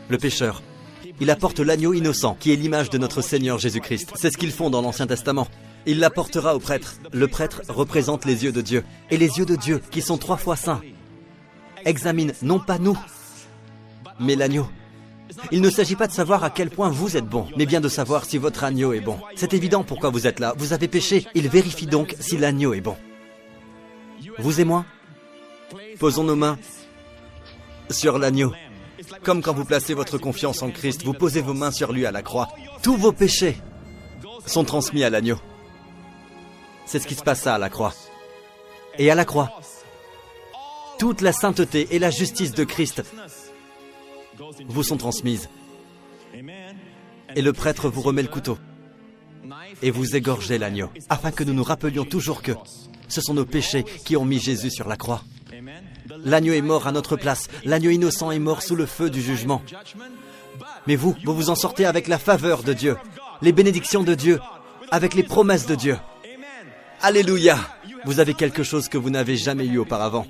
le pécheur. Il apporte l'agneau innocent, qui est l'image de notre Seigneur Jésus-Christ. C'est ce qu'ils font dans l'Ancien Testament. Il l'apportera au prêtre. Le prêtre représente les yeux de Dieu. Et les yeux de Dieu, qui sont 3 fois saints, examinent non pas nous, mais l'agneau. Il ne s'agit pas de savoir à quel point vous êtes bon, mais bien de savoir si votre agneau est bon. C'est évident pourquoi vous êtes là. Vous avez péché. Il vérifie donc si l'agneau est bon. Vous et moi, posons nos mains sur l'agneau. Comme quand vous placez votre confiance en Christ, vous posez vos mains sur lui à la croix. Tous vos péchés sont transmis à l'agneau. C'est ce qui se passa à la croix. Et à la croix, toute la sainteté et la justice de Christ vous sont transmises. Et le prêtre vous remet le couteau et vous égorgez l'agneau, afin que nous nous rappelions toujours que ce sont nos péchés qui ont mis Jésus sur la croix. L'agneau est mort à notre place. L'agneau innocent est mort sous le feu du jugement. Mais vous vous en sortez avec la faveur de Dieu, les bénédictions de Dieu, avec les promesses de Dieu. Alléluia! Vous avez quelque chose que vous n'avez jamais eu auparavant.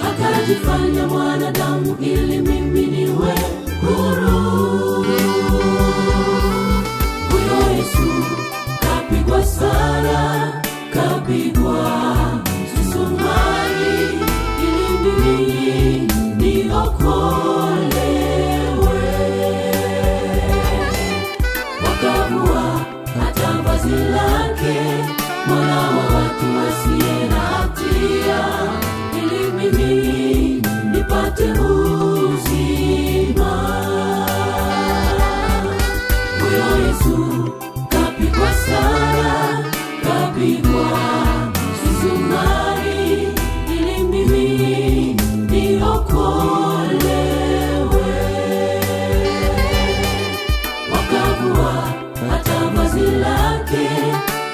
Akajifanya mwanadamu ili mimi niwe huru. Huyo Yesu kapigwa sana, kapigwa msumari ili mimi niokolewe. Wakavua hata vazi lake, mwana wa watu asiye na hatia, ili mimi nipate uzima. Huyo Yesu kapigwa sana, kapigwa msumari ili mimi niokolewe. Wakavua hata vazi lake,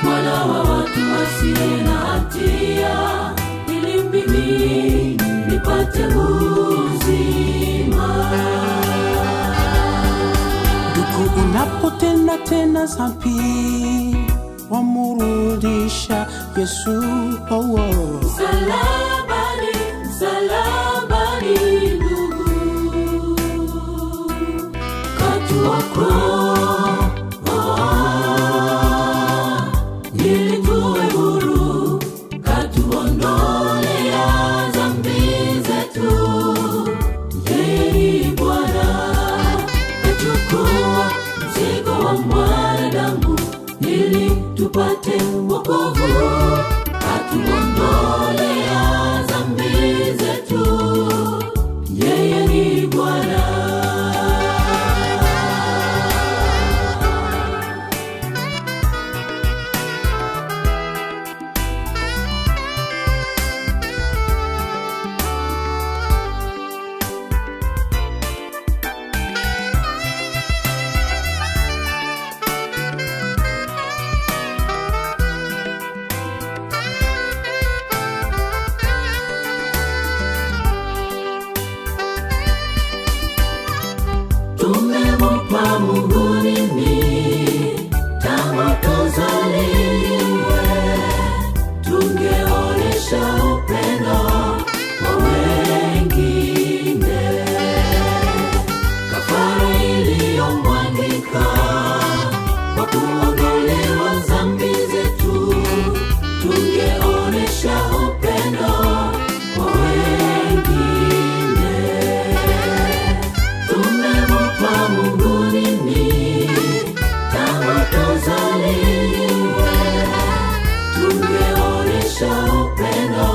mwana wa watu asiye na hatia, ili mimi nipate uzima. Ndugu, unapotenda tena dhambi, wamrudisha Yesu. Msalabani, msalabani ndugu, katuokoa ili tuwe huru, katuondolea dhambi zetu. Yeye ni Bwana, kachukua mzigo wa mwanadamu ili tupate wokovu, katuondolea dhambi zetu. Yeye ni Bwana. tungeonesha upendo kwa wengine. Tumempa Mungu nini tangu tuzaliwe? Tungeonesha upendo